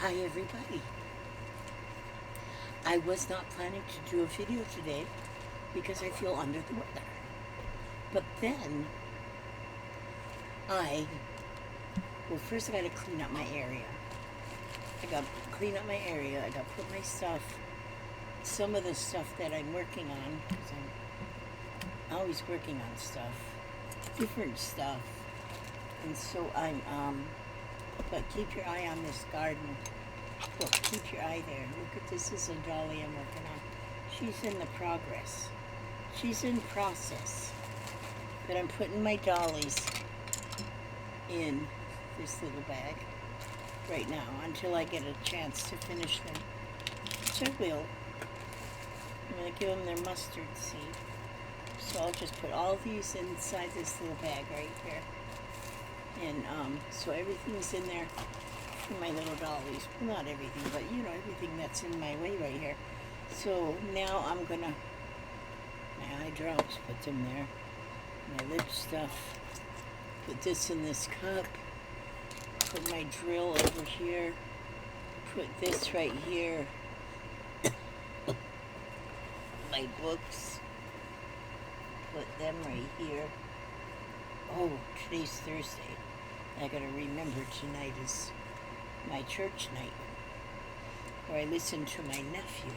Hi everybody. I was not planning to do a video today because I feel under the weather. But then first I gotta clean up my area. I gotta clean up my area. I gotta put my stuff, some of the stuff that I'm working on, because I'm always working on stuff, different stuff. And so but keep your eye on this garden. Look, keep your eye there. Look at this is a dolly I'm working on. She's in the progress. She's in process. But I'm putting my dollies in this little bag right now until I get a chance to finish them, which I will. I'm going to give them their mustard seed. So I'll just put all these inside this little bag right here. And so everything's in there for my little dollies. Well, not everything, but you know, everything that's in my way right here. So now I'm gonna, my eye drops, put them there. My lip stuff, put this in this cup. Put my drill over here. Put this right here. My books. Put them right here. Oh, today's Thursday. I gotta remember tonight is my church night, where I listen to my nephew.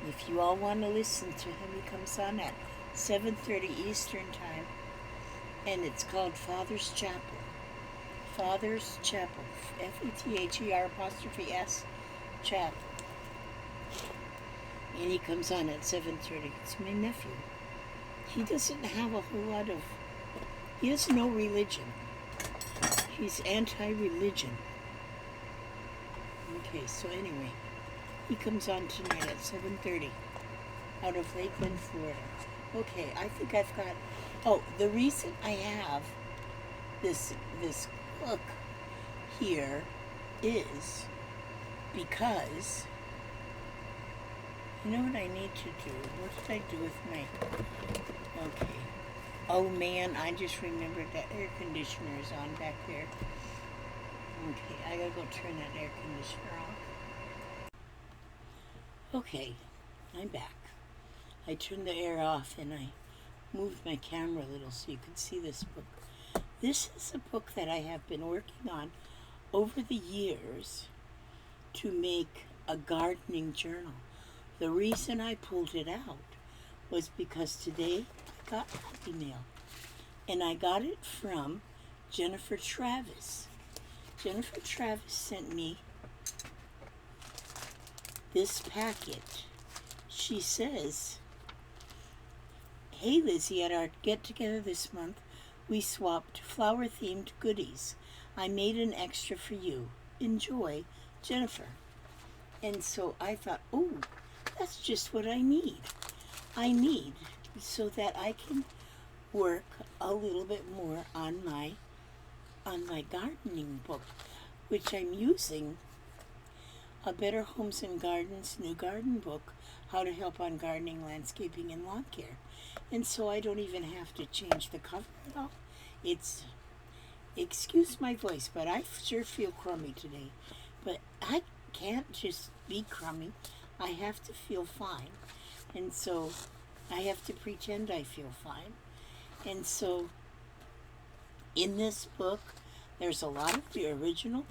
If you all want to listen to him, he comes on at 7:30 Eastern Time, and it's called Father's Chapel. Father's Chapel. FETHER''S Chapel. And he comes on at 7:30. It's my nephew. He doesn't have a whole lot of, he has no religion. He's anti-religion. Okay, so anyway, he comes on tonight at 7:30 out of Lakeland, Florida. Okay, I think I've got, oh, the reason I have this book here is because, you know what I need to do? What did I do with my, okay. Oh man, I just remembered that air conditioner is on back there. Okay, I gotta go turn that air conditioner off. Okay, I'm back. I turned the air off and I moved my camera a little so you could see this book. This is a book that I have been working on over the years to make a gardening journal. The reason I pulled it out was because today I got happy mail. And I got it from Jennifer Travis. Jennifer Travis sent me this packet. She says, "Hey Lizzie, at our get-together this month, we swapped flower-themed goodies. I made an extra for you. Enjoy, Jennifer." And so I thought, oh, that's just what I need. I need so that I can work a little bit more on my gardening book, which I'm using, A Better Homes and Gardens New Garden Book, How to Help on Gardening, Landscaping, and Lawn Care. And so I don't even have to change the cover at all. It's, excuse my voice, but I sure feel crummy today. But I can't just be crummy. I have to feel fine. And so I have to pretend I feel fine. And so in this book, there's a lot of the original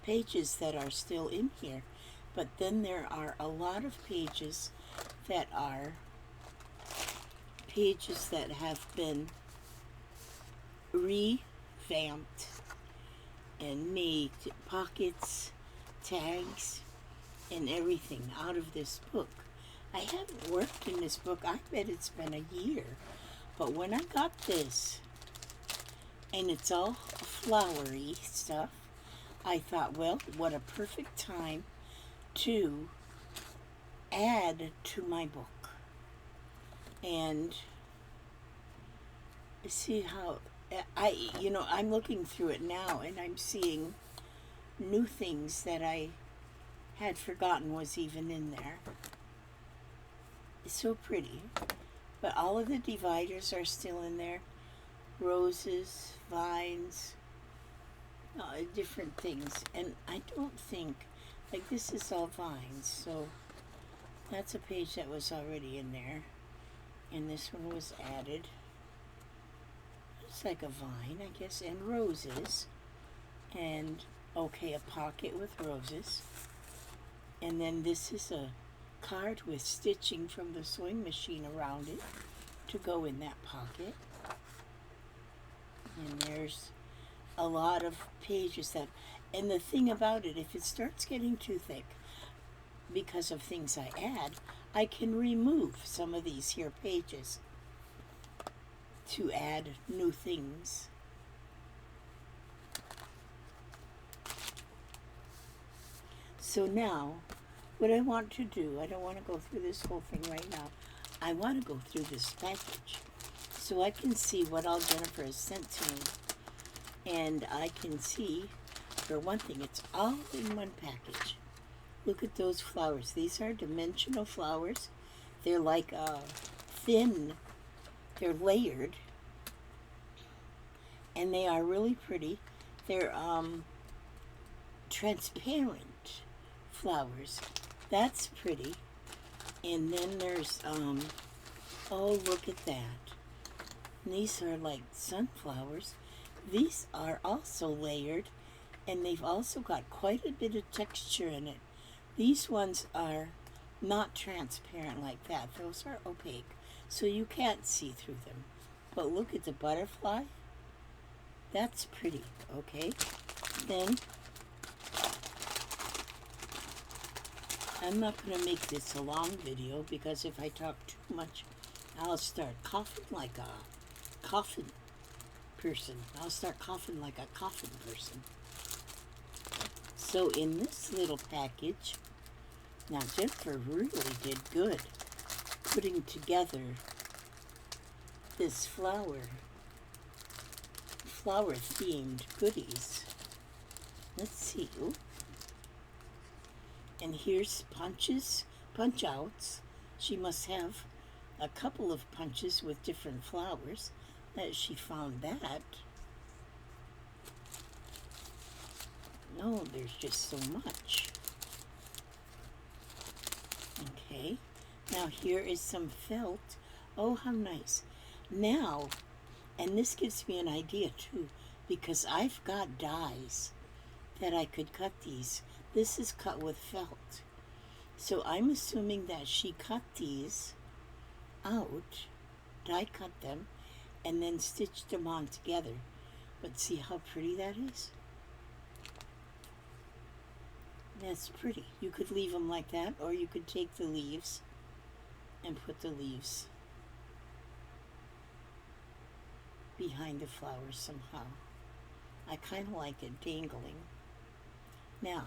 pages that are still in here. But then there are a lot of pages that are pages that have been revamped and made pockets, tags, and everything out of this book. I haven't worked in this book. I bet it's been a year. But when I got this, and it's all flowery stuff, I thought, well, what a perfect time to add to my book. And see how, I'm looking through it now, and I'm seeing new things that I had forgotten was even in there. It's so pretty. But all of the dividers are still in there. Roses, vines, different things. And I don't think, like this is all vines, so that's a page that was already in there. And this one was added. It's like a vine, I guess, and roses. And, okay, a pocket with roses. And then this is a card with stitching from the sewing machine around it to go in that pocket. And there's a lot of pages that, and the thing about it, if it starts getting too thick because of things I add, I can remove some of these here pages to add new things. So now, what I want to do, I don't want to go through this whole thing right now. I want to go through this package so I can see what all Jennifer has sent to me. And I can see, for one thing, it's all in one package. Look at those flowers. These are dimensional flowers. They're like thin. They're layered. And they are really pretty. They're transparent flowers. That's pretty. And then there's, oh, look at that. And these are like sunflowers. These are also layered, and they've also got quite a bit of texture in it. These ones are not transparent like that. Those are opaque, so you can't see through them. But look at the butterfly. That's pretty, okay? Then, I'm not going to make this a long video because if I talk too much, I'll start coughing like a coffin person. I'll start coughing like a coffin person. So in this little package, now Jennifer really did good putting together this flower themed goodies. Let's see. Ooh. And here's punch outs. She must have a couple of punches with different flowers. That she found that. No, there's just so much. Okay. Now here is some felt. Oh, how nice. Now, and this gives me an idea too, because I've got dies that I could cut these. This is cut with felt. So I'm assuming that she cut these out, die cut them, and then stitched them on together. But see how pretty that is? That's pretty. You could leave them like that, or you could take the leaves and put the leaves behind the flowers somehow. I kind of like it dangling. Now,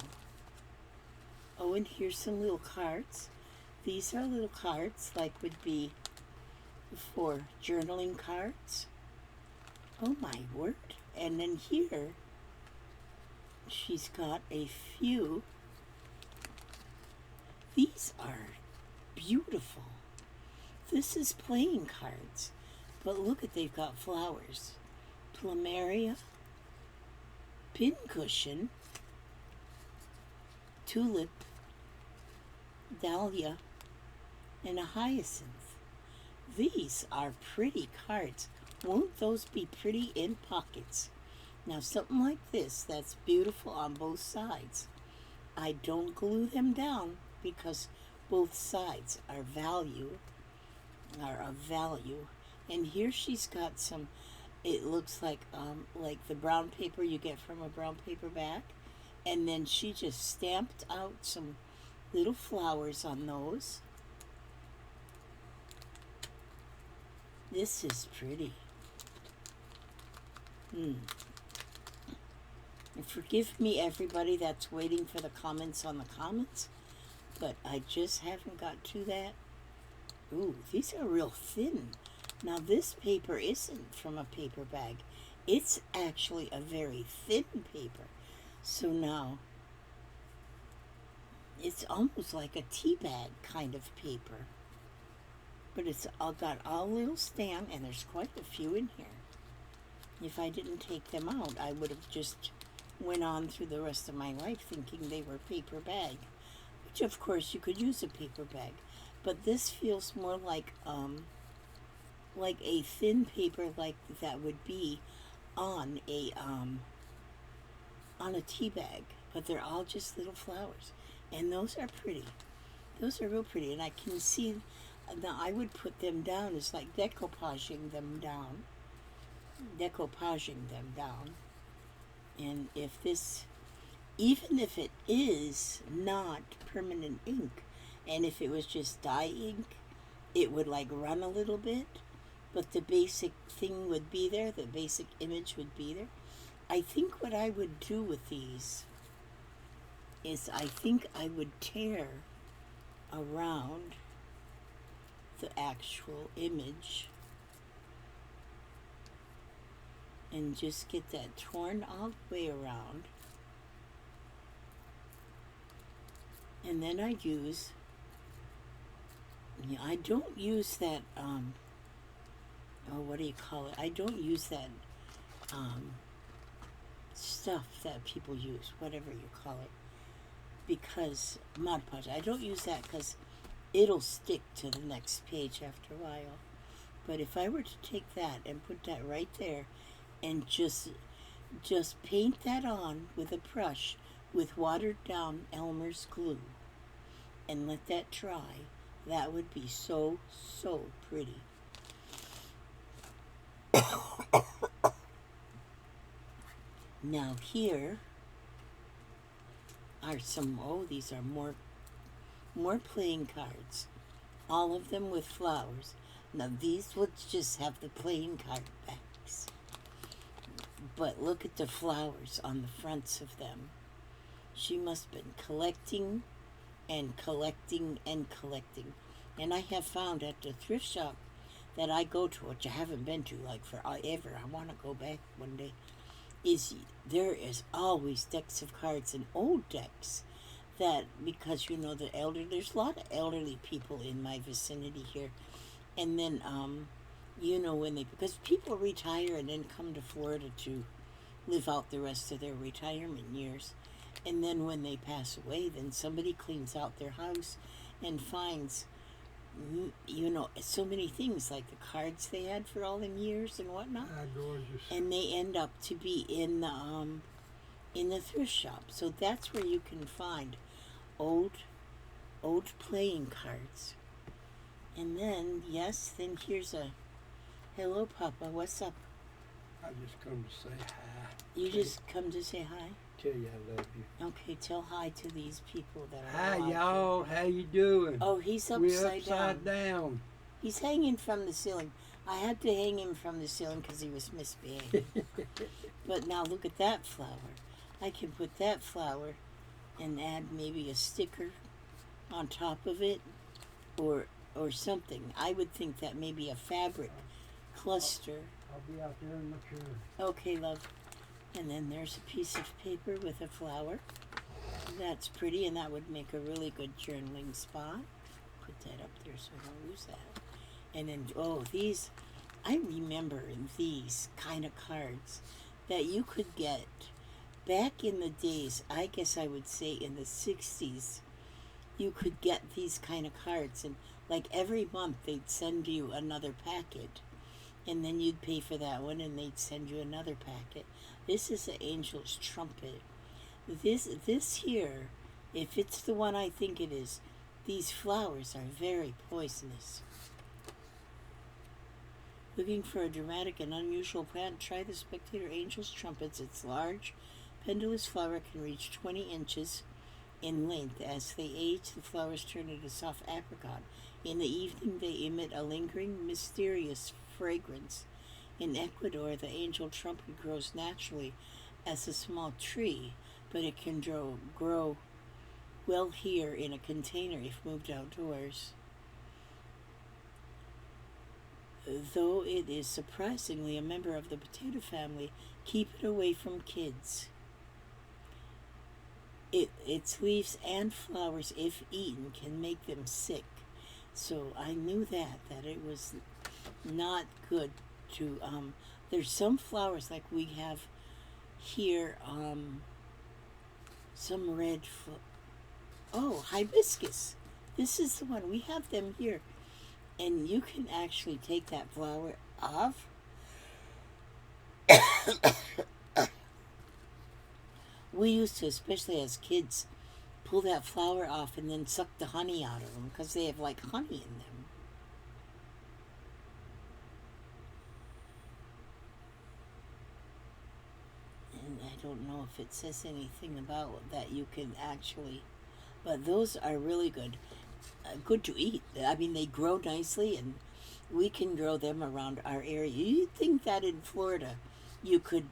oh, and here's some little cards. These are little cards like would be for journaling cards. Oh my word. And then here, she's got a few. These are beautiful. This is playing cards. But look at, they've got flowers. Plumeria, pincushion, tulip, dahlia, and a hyacinth. These are pretty cards. Won't those be pretty in pockets? Now something like this, that's beautiful on both sides. I don't glue them down because both sides are of value. And here she's got some, it looks like the brown paper you get from a brown paper bag. And then she just stamped out some little flowers on those. This is pretty. And forgive me, everybody that's waiting for the comments on the comments, but I just haven't got to that. Ooh, these are real thin. Now this paper isn't from a paper bag. It's actually a very thin paper. So now, it's almost like a tea bag kind of paper. But it's all got all little stamp, and there's quite a few in here. If I didn't take them out, I would have just went on through the rest of my life thinking they were paper bag, which of course you could use a paper bag, but this feels more like a thin paper like that would be on a tea bag, but they're all just little flowers, and those are pretty. Those are real pretty, and I can see. Now I would put them down as like decoupaging them down, and if this, even if it is not permanent ink, and if it was just dye ink, it would like run a little bit, but the basic thing would be there, the basic image would be there. I think what I would do with these is I think I would tear around the actual image and just get that torn all the way around. And then I use, I don't use that, what do you call it? I don't use that stuff that people use, whatever you call it, because Mod Podge. I don't use that because it'll stick to the next page after a while. But if I were to take that and put that right there and just paint that on with a brush with watered down Elmer's glue and let that dry, that would be so, so pretty. Now here are some, these are more playing cards. All of them with flowers. Now these would just have the playing card backs. But look at the flowers on the fronts of them. She must have been collecting and collecting and collecting. And I have found at the thrift shop that I go to, which I haven't been to like forever, I want to go back one day, there is always decks of cards and old decks that, because there's a lot of elderly people in my vicinity here, and then because people retire and then come to Florida to live out the rest of their retirement years, and then when they pass away, then somebody cleans out their house and finds so many things like the cards they had for all them years and whatnot, and they end up to be in the thrift shop. So that's where you can find old playing cards. And then here's a hello, Papa. What's up? I just come to say hi. You just come to say hi? Tell you I love you. Okay, tell hi to these people that are Hi, y'all. How you doing? Oh, he's We're upside down. He's hanging from the ceiling. I had to hang him from the ceiling because he was misbehaving. But now look at that flower. I can put that flower and add maybe a sticker on top of it, or something. I would think that maybe a fabric cluster. I'll be out there and look here. Okay, love. And then there's a piece of paper with a flower. That's pretty, and that would make a really good journaling spot. Put that up there so I don't lose that. And then, these, I remember these kind of cards that you could get back in the days, I guess I would say in the 60s, you could get these kind of cards, and like every month they'd send you another packet, and then you'd pay for that one and they'd send you another packet. This is the Angel's Trumpet. This here, if it's the one I think it is, these flowers are very poisonous. Looking for a dramatic and unusual plant? Try the Spectator Angel's Trumpets. Its large, pendulous flower can reach 20 inches in length. As they age, the flowers turn into soft apricot. In the evening, they emit a lingering, mysterious fragrance. In Ecuador, the angel trumpet grows naturally as a small tree, but it can grow well here in a container if moved outdoors. Though it is surprisingly a member of the potato family, keep it away from kids. Its leaves and flowers, if eaten, can make them sick. So I knew that it was not good to, there's some flowers like we have here, some red, oh, hibiscus. This is the one, we have them here. And you can actually take that flower off. We used to, especially as kids, pull that flower off and then suck the honey out of them because they have like honey in them. And I don't know if it says anything about that you can actually, but those are really good. Good to eat. I mean, they grow nicely and we can grow them around our area. You'd think that in Florida you could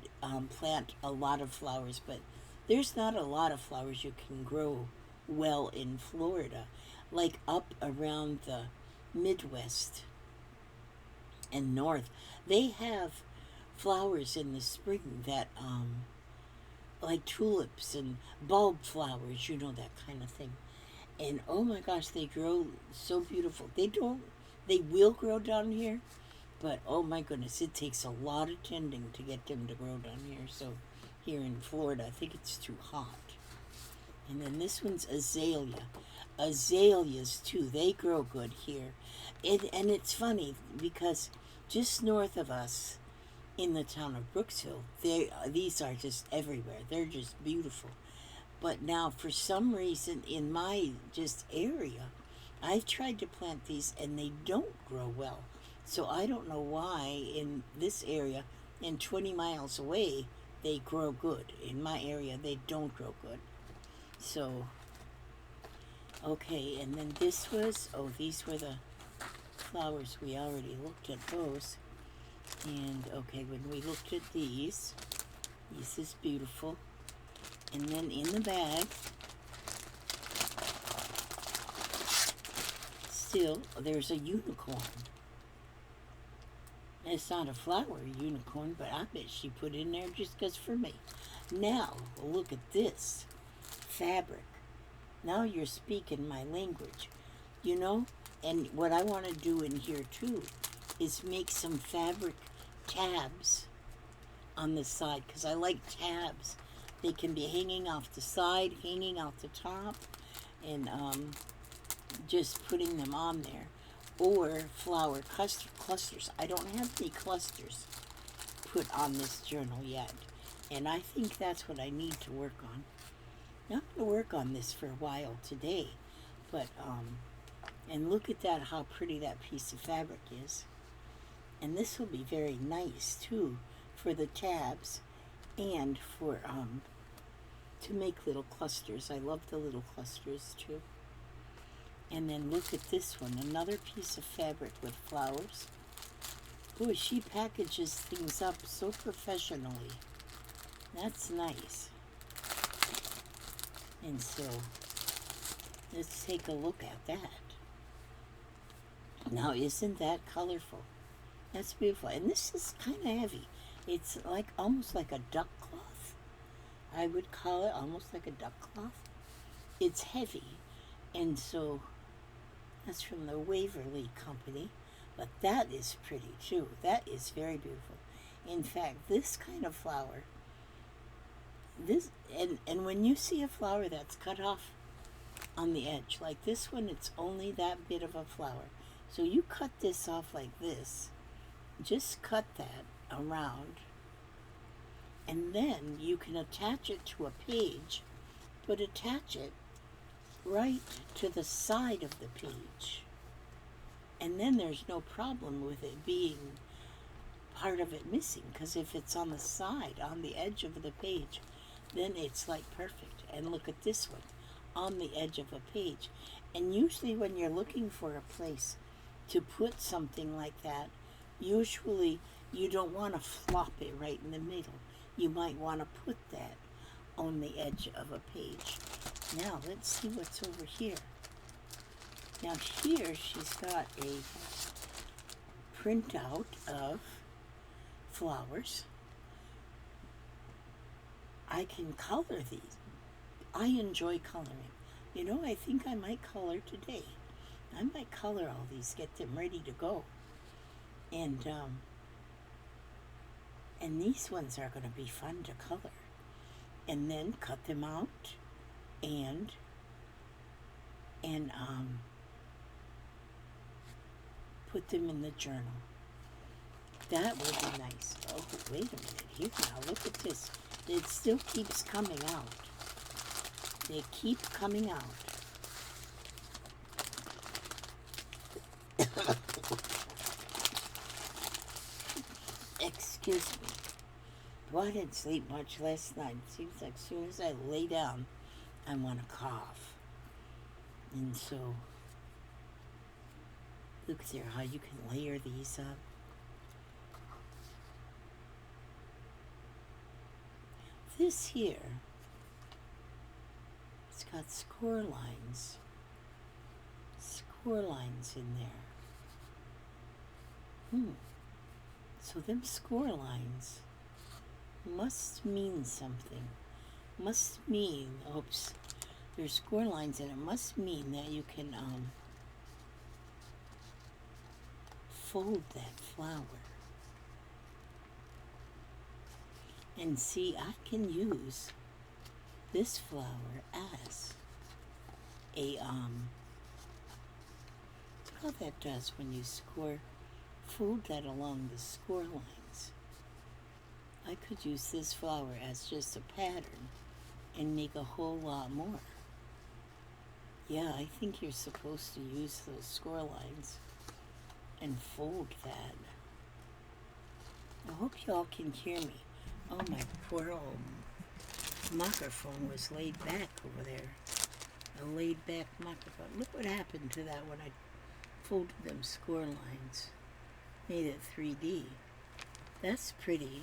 plant a lot of flowers, but there's not a lot of flowers you can grow well in Florida. Like up around the Midwest and North, they have flowers in the spring that, like tulips and bulb flowers, you know, that kind of thing. And oh my gosh, they grow so beautiful. They will grow down here, but oh my goodness, it takes a lot of tending to get them to grow down here. So here in Florida, I think it's too hot. And then this one's azalea. Azaleas too, they grow good here. And it's funny because just north of us in the town of Brooksville, these are just everywhere. They're just beautiful. But now, for some reason, in my just area, I've tried to plant these and they don't grow well. So I don't know why in this area, and 20 miles away, they grow good. In my area, they don't grow good. So, okay, and then this was, oh, these were the flowers. We already looked at those. And, okay, when we looked at these, this is beautiful. And then in the bag, still, there's a unicorn. It's not a flower unicorn, but I bet she put in there just because for me. Now, look at this fabric. Now you're speaking my language, you know? And what I want to do in here too is make some fabric tabs on the side because I like tabs. They can be hanging off the side, hanging off the top, and just putting them on there. Or flower clusters. I don't have any clusters put on this journal yet. And I think that's what I need to work on. Now, I'm going to work on this for a while today. But, and look at that, how pretty that piece of fabric is. And this will be very nice, too, for the tabs and for, to make little clusters. I love the little clusters too. And then look at this one, another piece of fabric with flowers. Boy, she packages things up so professionally. That's nice. And so, let's take a look at that. Now, isn't that colorful? That's beautiful. And this is kind of heavy. It's like almost like a duck cloth. I would call it almost like a duck cloth. It's heavy, and so that's from the Waverly Company, but that is pretty too. That is very beautiful. In fact, this kind of flower, and when you see a flower that's cut off on the edge, like this one, it's only that bit of a flower. So you cut this off like this, just cut that around, and then you can attach it to a page, but attach it right to the side of the page. And then there's no problem with it being part of it missing, because if it's on the side, on the edge of the page, then it's like perfect. And look at this one, on the edge of a page. And usually when you're looking for a place to put something like that, usually you don't want to flop it right in the middle. You might want to put that on the edge of a page. Now, let's see what's over here. Now, here she's got a printout of flowers. I can color these. I enjoy coloring. You know, I think I might color today. I might color all these, get them ready to go. And these ones are going to be fun to color. and then cut them out and put them in the journal. That would be nice. Oh, wait a minute. Here now, look at this. It still keeps coming out. They keep coming out. Excuse me. Well, I didn't sleep much last night. It seems like as soon as I lay down, I want to cough. And so, look there how you can layer these up. This here, it's got score lines in there. So them score lines must mean something. Must mean, oops, there's score lines and it must mean that you can fold that flower. And see, I can use this flower as a, look how that does when you fold that along the score lines. I could use this flower as just a pattern and make a whole lot more. Yeah, I think you're supposed to use those score lines and fold that. I hope y'all can hear me. Oh, my poor old microphone was laid back over there. A laid back microphone. Look what happened to that when I folded them score lines. Made it 3D. That's pretty.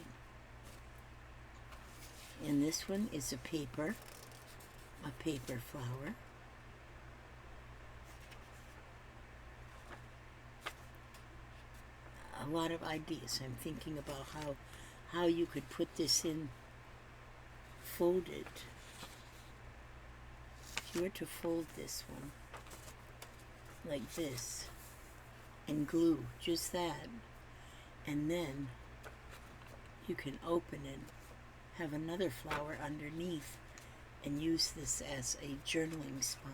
And this one is a paper flower. A lot of ideas. I'm thinking about how you could put this in, fold it. If you were to fold this one like this and glue just that, and then you can open it, have another flower underneath, and use this as a journaling spot.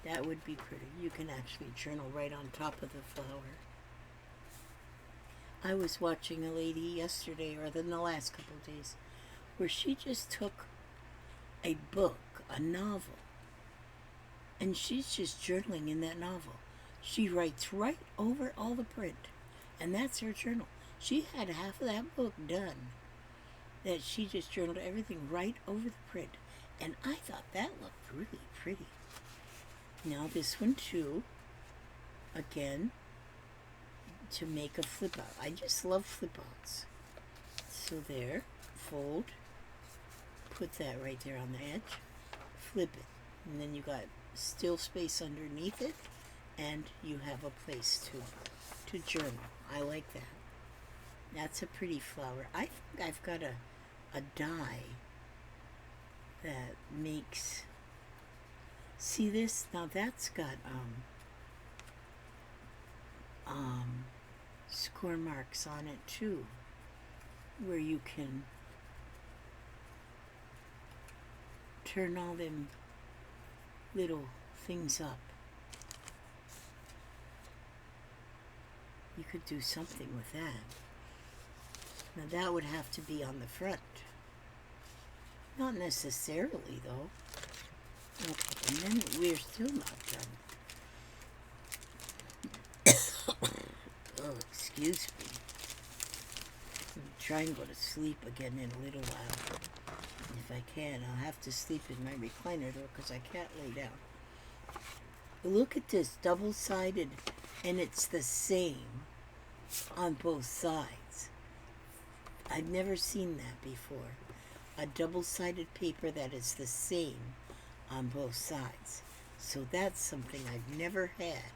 That would be pretty. You can actually journal right on top of the flower. I was watching a lady yesterday, or in the last couple of days, where she just took a book, a novel, and she's just journaling in that novel. She writes right over all the print, and that's her journal. She had half of that book done, that she just journaled everything right over the print, and I thought that looked really pretty. Now this one too, again, to make a flip out. I just love flip outs. So there, fold, put that right there on the edge, flip it, and then you got still space underneath it, and you have a place to journal. I like that. That's a pretty flower. I think I've got a die that makes, see this? Now that's got score marks on it too, where you can turn all them little things up. You could do something with that. Now that would have to be on the front. Not necessarily though. Okay, and then we're still not done. Oh, excuse me. I'm trying to go to sleep again in a little while. If I can, I'll have to sleep in my recliner though, because I can't lay down. Look at this, double-sided, and it's the same on both sides. I've never seen that before. A double-sided paper that is the same on both sides. So that's something I've never had.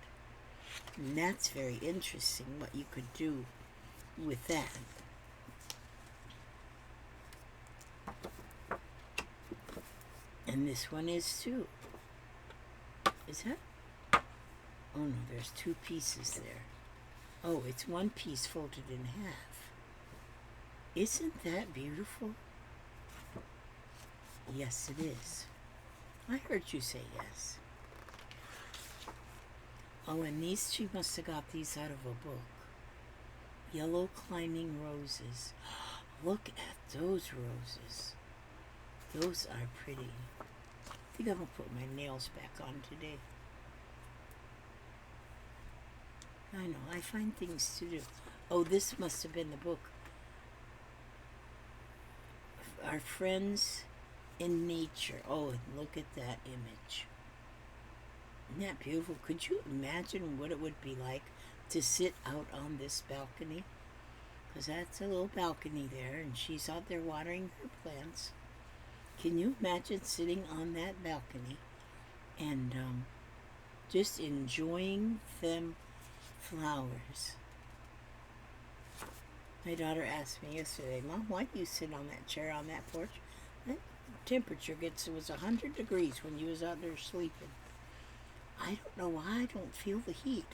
And that's very interesting what you could do with that. And this one is too. Is that? Oh no, there's two pieces there. Oh, it's one piece folded in half. Isn't that beautiful? Yes, it is. I heard you say yes. Oh, and these, she must have got these out of a book. Yellow climbing roses. Look at those roses. Those are pretty. I think I'm going to put my nails back on today. I know, I find things to do. Oh, this must have been the book. Our Friends in Nature. Oh, and look at that image. Isn't that beautiful? Could you imagine what it would be like to sit out on this balcony? Because that's a little balcony there, and she's out there watering her plants. Can you imagine sitting on that balcony and just enjoying them flowers? My daughter asked me yesterday, Mom, why do you sit on that chair on that porch? That temperature it was 100 degrees when you was out there sleeping. I don't know why I don't feel the heat.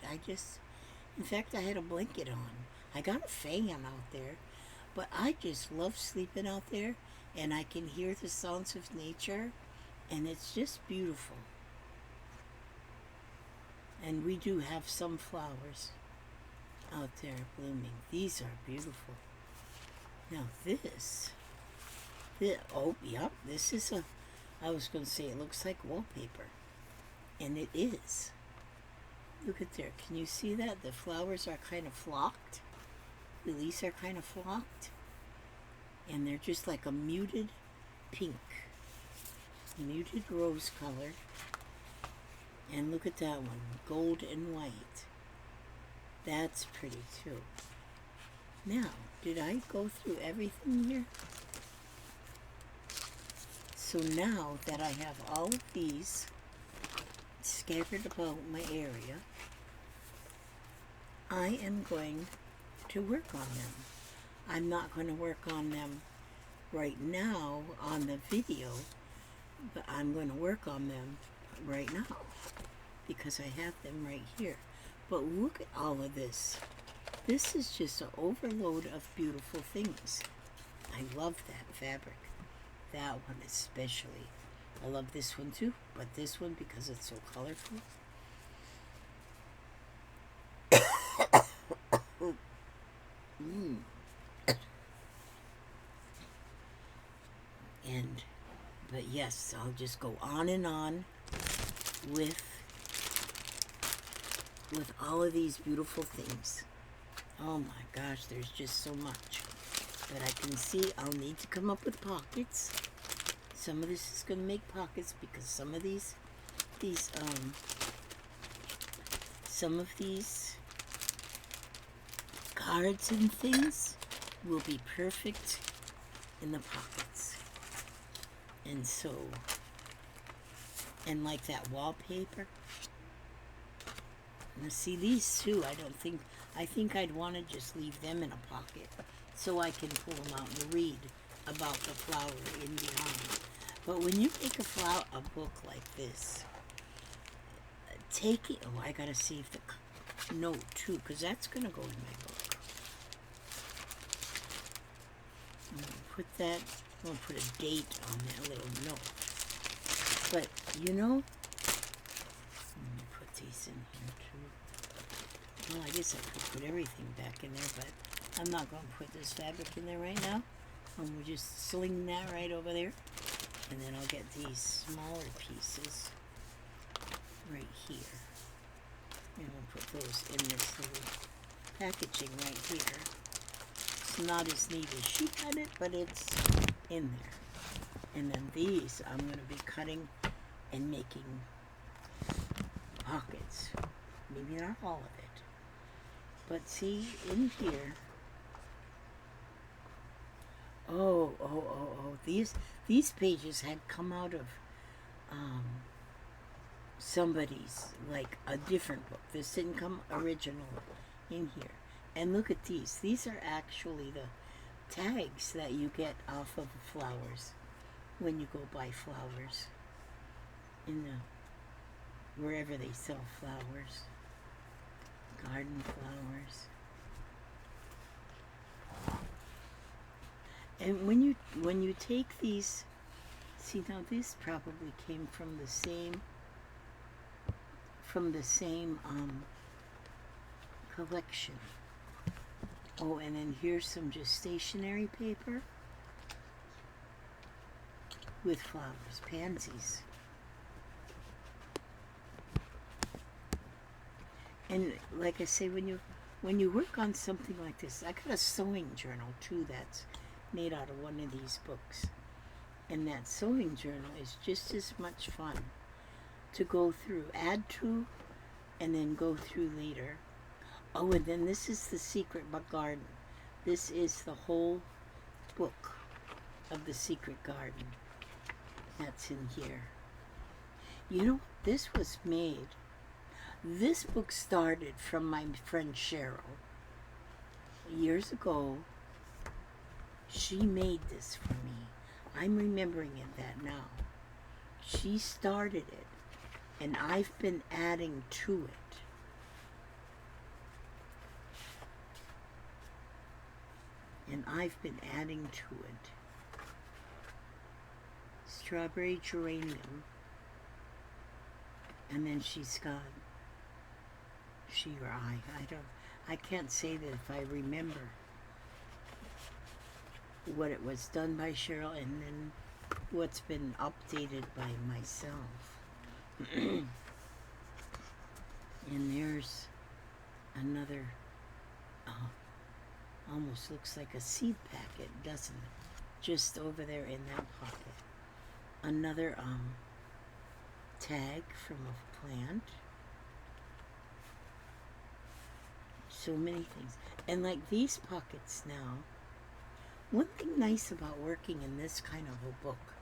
In fact, I had a blanket on. I got a fan out there, but I just love sleeping out there, and I can hear the sounds of nature, and it's just beautiful. And we do have some flowers out there blooming. These are beautiful. Now oh, yep, this is I was going to say it looks like wallpaper, and it is. Look at there. Can you see that? The flowers are kind of flocked. The leaves are kind of flocked. And they're just like a muted pink. Muted rose color. And look at that one. Gold and white. That's pretty too. Now, did I go through everything here? So now that I have all of these scattered about my area, I am going to work on them. I'm not going to work on them right now on the video, but I'm going to work on them right now because I have them right here. But look at all of this. This is just an overload of beautiful things. I love that fabric. That one especially. I love this one too, but this one because it's so colorful. But yes, I'll just go on and on with all of these beautiful things. Oh my gosh, there's just so much. But I can see I'll need to come up with pockets. Some of this is going to make pockets because some of these cards and things will be perfect in the pockets. And so, and like that wallpaper. Now see these two, I think I'd want to just leave them in a pocket so I can pull them out and read about the flower in behind. But when you make a book like this, take it, oh, I gotta save the note too, because that's gonna go in my book. I'm gonna put a date on that little note. But, you know, let me put these in here too. Well, I guess I could put everything back in there, but I'm not going to put this fabric in there right now. And we'll just sling that right over there. And then I'll get these smaller pieces right here. And we'll put those in this little packaging right here. It's not as neat as she had it, but it's in there. And then these I'm going to be cutting and making pockets. Maybe not all of it. But see, in here, oh, these pages had come out of somebody's, like a different book. This didn't come original in here. And look at these. These are actually the tags that you get off of flowers when you go buy flowers in wherever they sell flowers. Garden flowers. And when you take these See, now this probably came from the same collection. Oh, and then here's some just stationery paper with flowers, pansies. And like I say, when you work on something like this, I got a sewing journal too that's made out of one of these books. And that sewing journal is just as much fun to go through, add to, and then go through later. Oh, and then this is the Secret Garden. This is the whole book of the Secret Garden that's in here. You know, this was made. This book started from my friend Cheryl. Years ago, she made this for me. I'm remembering it that now. She started it, and I've been adding to it. And I've been adding to it. Strawberry geranium. And then she's got she or I can't say that if I remember what it was done by Cheryl and then what's been updated by myself. And there's another, almost looks like a seed packet, doesn't it? Just over there in that pocket. Another tag from a plant. So many things. And like these pockets now, one thing nice about working in this kind of a book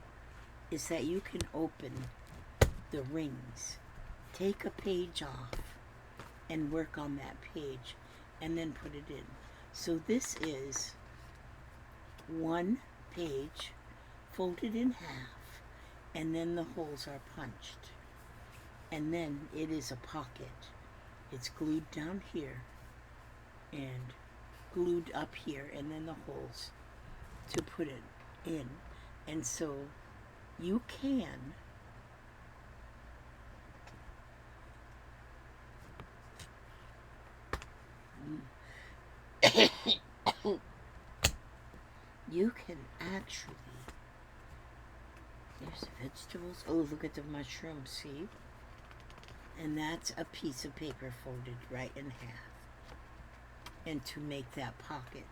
is that you can open the rings, take a page off, and work on that page, and then put it in. So this is one page folded in half, and then the holes are punched. And then it is a pocket. It's glued down here and glued up here, and then the holes to put it in. And so you can you can actually, there's vegetables. Oh, look at the mushroom, see? And that's a piece of paper folded right in half. And to make that pocket.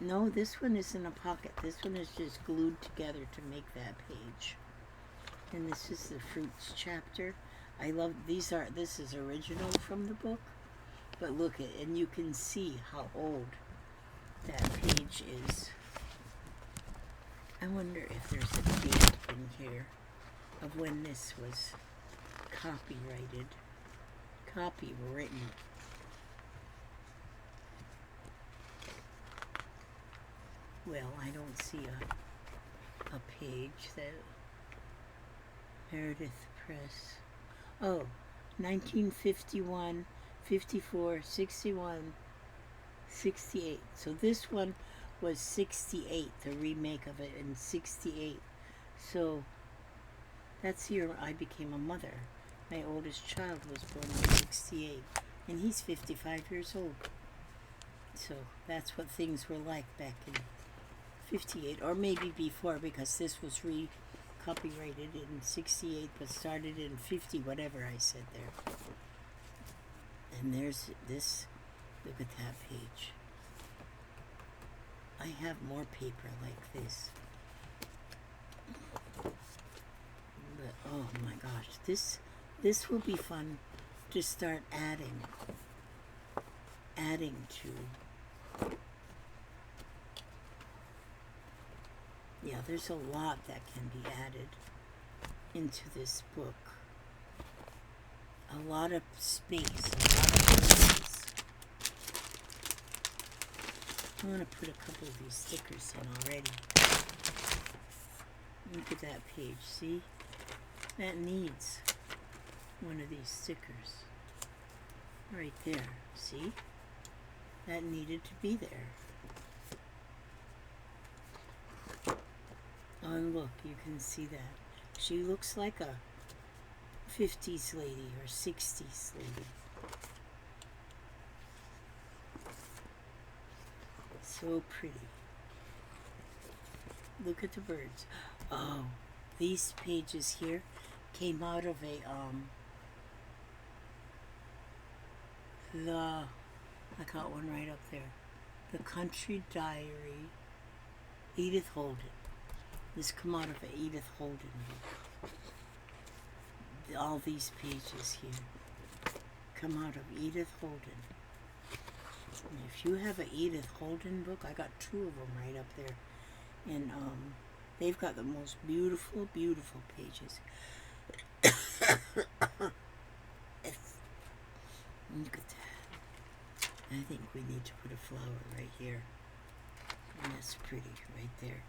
No, this one isn't a pocket. This one is just glued together to make that page. And this is the fruits chapter. I love these are. This is original from the book, but look at, and you can see how old that page is. I wonder if there's a date in here of when this was copyrighted, copywritten. Well, I don't see a page that Meredith Press. Oh, 1951, 54, 61, 68. So this one was 68, the remake of it in 68. So that's the year I became a mother. My oldest child was born in 68, and he's 55 years old. So that's what things were like back in 58, or maybe before, because this was copyrighted in 68 but started in 50, whatever I said there. And there's this, look at that page. I have more paper like this, but oh my gosh, this will be fun to start adding to. Yeah, there's a lot that can be added into this book. A lot of space, a lot of places. I'm going to put a couple of these stickers in already. Look at that page, see? That needs one of these stickers. Right there, see? That needed to be there. Oh, and look, you can see that. She looks like a 50s lady or 60s lady. So pretty. Look at the birds. Oh, these pages here came out of I got one right up there. The Country Diary, Edith Holden. This come out of an Edith Holden book. All these pages here come out of Edith Holden. And if you have an Edith Holden book, I got 2 of them right up there. And they've got the most beautiful, beautiful pages. Look at that. I think we need to put a flower right here. And that's pretty right there.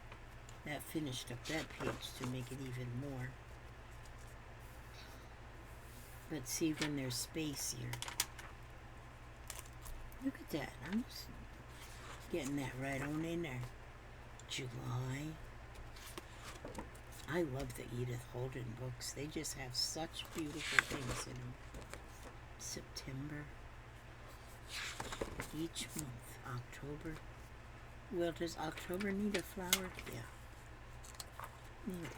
That finished up that page to make it even more. But see when there's space here. Look at that. I'm just getting that right on in there. July. I love the Edith Holden books. They just have such beautiful things in them. September. Each month. October. Well, does October need a flower? Yeah. There we go.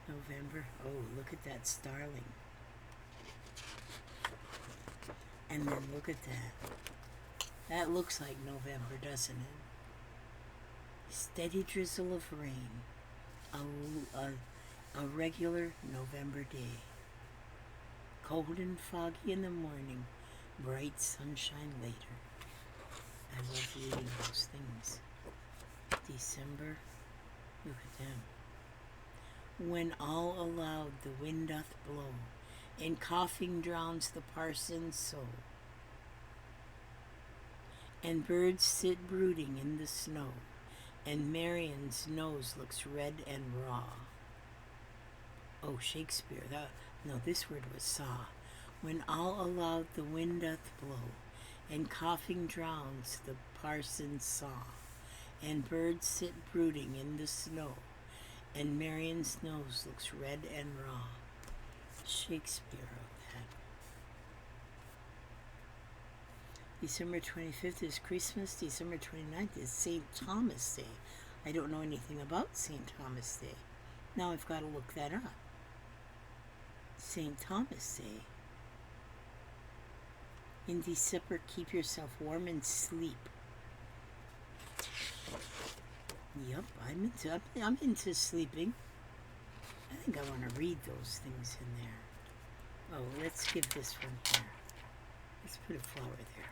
November. Oh, look at that starling. And then look at that. That looks like November, doesn't it? Steady drizzle of rain. A regular November day. Cold and foggy in the morning. Bright sunshine later. I love reading those things. December. Look at them. When all aloud the wind doth blow, and coughing drowns the parson's soul, and birds sit brooding in the snow, and Marion's nose looks red and raw. Oh, Shakespeare. No, this word was saw. When all aloud the wind doth blow, and coughing drowns the parson's saw, and birds sit brooding in the snow, and Marion's nose looks red and raw. Shakespeare wrote that. December 25th is Christmas. December 29th is St. Thomas Day. I don't know anything about St. Thomas Day. Now I've got to look that up. St. Thomas Day. In December, keep yourself warm and sleep. Yep, I'm into sleeping. I think I want to read those things in there. Oh, let's give this one here. Let's put a flower there.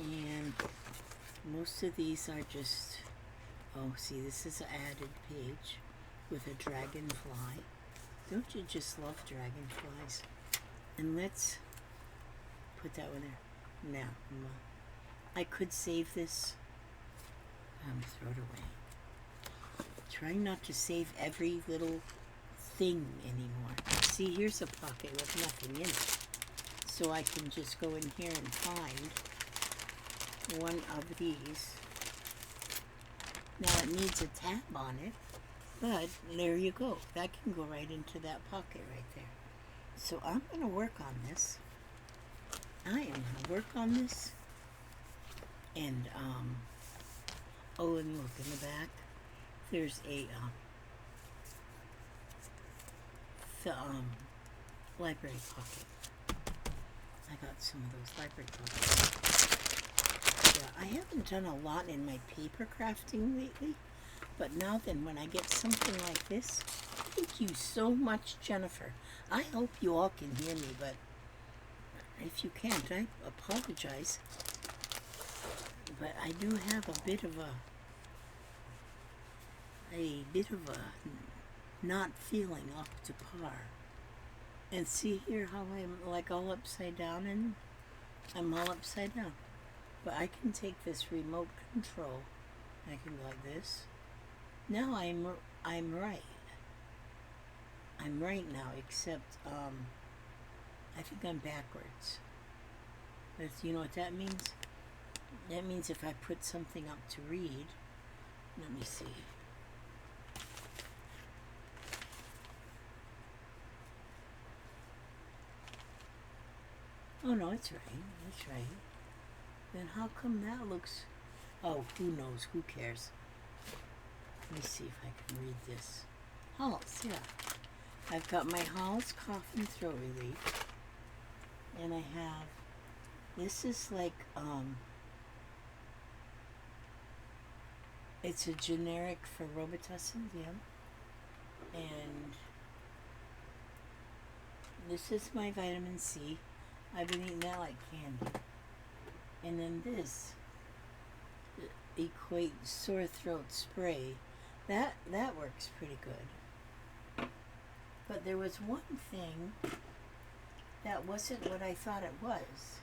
And most of these are just, oh, see, this is an added page with a dragonfly. Don't you just love dragonflies? And let's put that one there. Now, I could save this. I'm going to throw it away. Trying not to save every little thing anymore. See, here's a pocket with nothing in it. So I can just go in here and find one of these. Now it needs a tab on it, but there you go. That can go right into that pocket right there. So I'm going to work on this. I am going to work on this. And, oh, and look in the back. There's a, library pocket. I got some of those library pockets. Yeah, I haven't done a lot in my paper crafting lately, but now then, when I get something like this, thank you so much, Jennifer. I hope you all can hear me, but if you can't, I apologize. But I do have a bit of a not feeling up to par. And see here how I'm like all upside down, and I'm all upside down. But I can take this remote control. I can go like this. Now I'm right. I'm right now, except I think I'm backwards. That's, you know what that means? That means if I put something up to read, let me see. Oh no, it's right. It's right. Then how come that looks... Oh, who knows? Who cares? Let me see if I can read this. Halls, yeah. I've got my Halls cough and throat relief. And I have... This is like, it's a generic for Robitussin, yeah. And this is my vitamin C. I've been eating that like candy. And then this Equate sore throat spray. That works pretty good. But there was one thing that wasn't what I thought it was.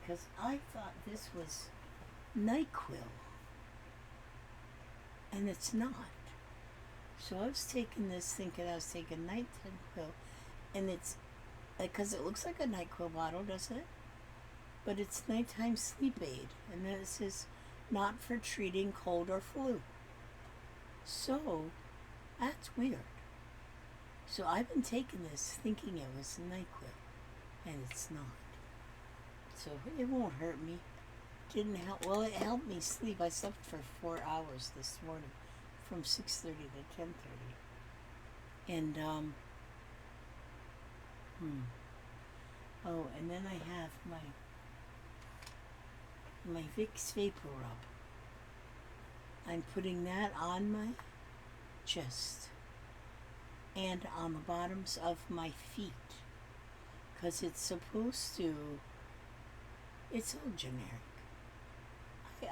Because I thought this was NyQuil. And it's not. So I was taking this thinking I was taking NyQuil. And it's, because it looks like a NyQuil bottle, doesn't it? But it's nighttime sleep aid. And then it says, not for treating cold or flu. So, that's weird. So I've been taking this thinking it was NyQuil. And it's not. So it won't hurt me. Didn't help. Well, it helped me sleep. I slept for 4 hours this morning. From 6:30 to 10:30. And, oh, and then I have my Vicks Vapor Rub. I'm putting that on my chest and on the bottoms of my feet, because it's supposed to, it's all generic.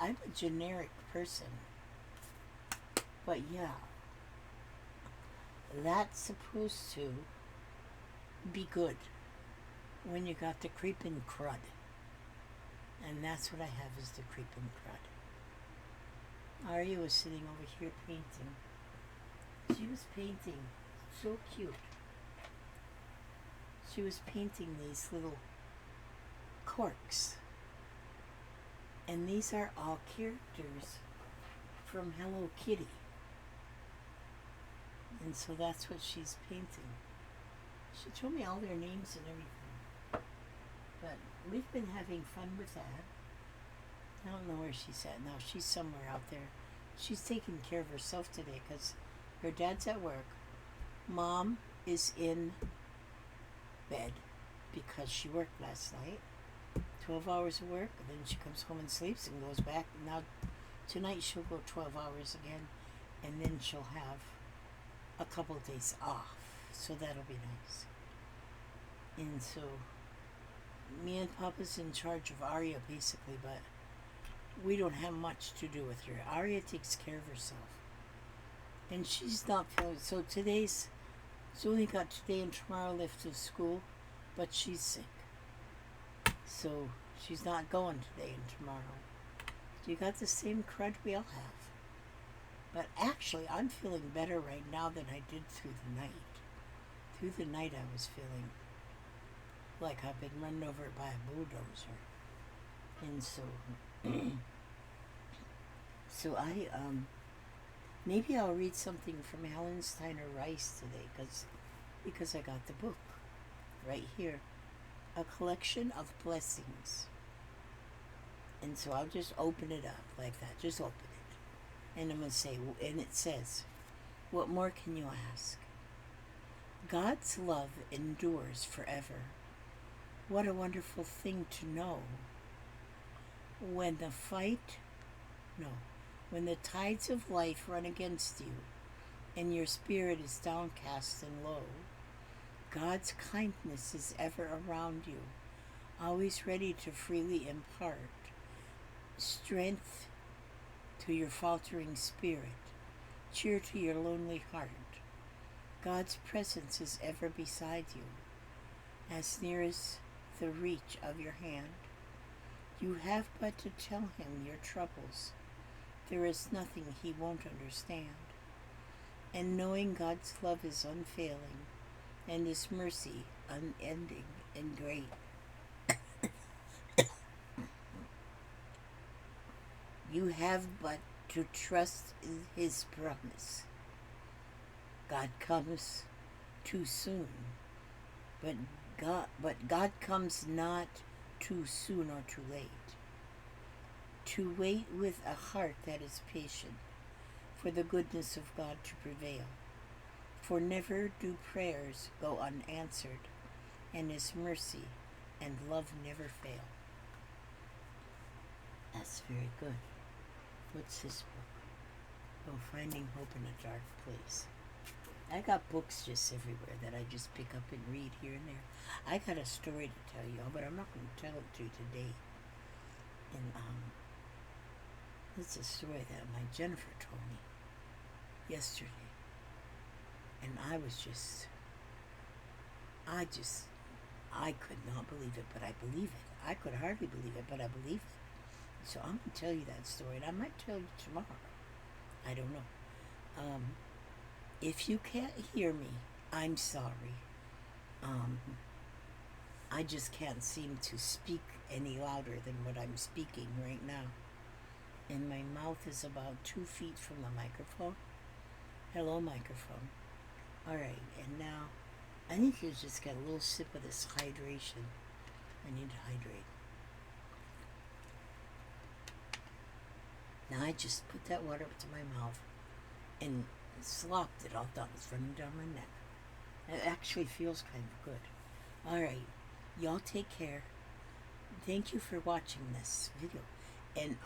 I'm a generic person, but yeah, that's supposed to be good when you got the creeping crud. And that's what I have, is the creeping crud. Aria was sitting over here painting. She was painting, so cute. She was painting these little corks. And these are all characters from Hello Kitty. And so that's what she's painting. She told me all their names and everything. But we've been having fun with that. I don't know where she's at now. She's somewhere out there. She's taking care of herself today because her dad's at work. Mom is in bed because she worked last night. 12 hours of work, and then she comes home and sleeps and goes back. Now, tonight she'll go 12 hours again, and then she'll have a couple of days off. So that'll be nice. And so, me and Papa's in charge of Aria, basically, but we don't have much to do with her. Aria takes care of herself. And she's not feeling, so today's, she's only got today and tomorrow left of school, but she's sick. So she's not going today and tomorrow. You got the same crud we all have. But actually, I'm feeling better right now than I did through the night. Through the night, I was feeling like I've been run over by a bulldozer. And so, so I, maybe I'll read something from Helen Steiner Rice today, because I got the book right here. A collection of blessings. And so I'll just open it up like that. Just open it. And I'm going to say, and it says, what more can you ask? God's love endures forever. What a wonderful thing to know. When the tides of life run against you, and your spirit is downcast and low, God's kindness is ever around you, always ready to freely impart strength to your faltering spirit, cheer to your lonely heart. God's presence is ever beside you, as near as the reach of your hand. You have but to tell him your troubles. There is nothing he won't understand. And knowing God's love is unfailing, and his mercy unending and great, You have but to trust in his promise. God comes too soon, but God comes not too soon or too late. To wait with a heart that is patient, for the goodness of God to prevail. For never do prayers go unanswered, and his mercy and love never fail. That's very good. What's this book? Oh, Finding Hope in a Dark Place. I got books just everywhere that I just pick up and read here and there. I got a story to tell you, but I'm not going to tell it to you today. And it's a story that my Jennifer told me yesterday. And I could not believe it, but I believe it. I could hardly believe it, but I believe it. So I'm going to tell you that story, and I might tell you tomorrow. I don't know. If you can't hear me, I'm sorry. I just can't seem to speak any louder than what I'm speaking right now. And my mouth is about 2 feet from the microphone. Hello, microphone. All right, and now I need to just get a little sip of this hydration. I need to hydrate. Now I just put that water up to my mouth and slopped it all down. It's running down my neck. It actually feels kind of good. All right, y'all take care. Thank you for watching this video. And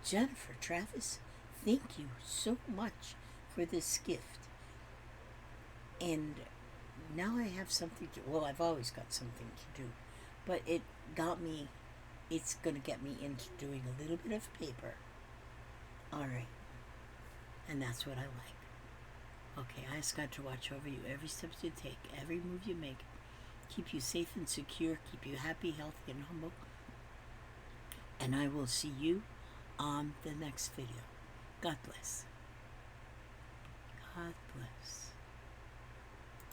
Jennifer, Travis, thank you so much for this gift. And now I have something to, well, I've always got something to do, but it's going to get me into doing a little bit of paper. All right. And that's what I like. Okay, I just got to watch over you every step you take, every move you make, keep you safe and secure, keep you happy, healthy, and humble. And I will see you on the next video. God bless. God bless.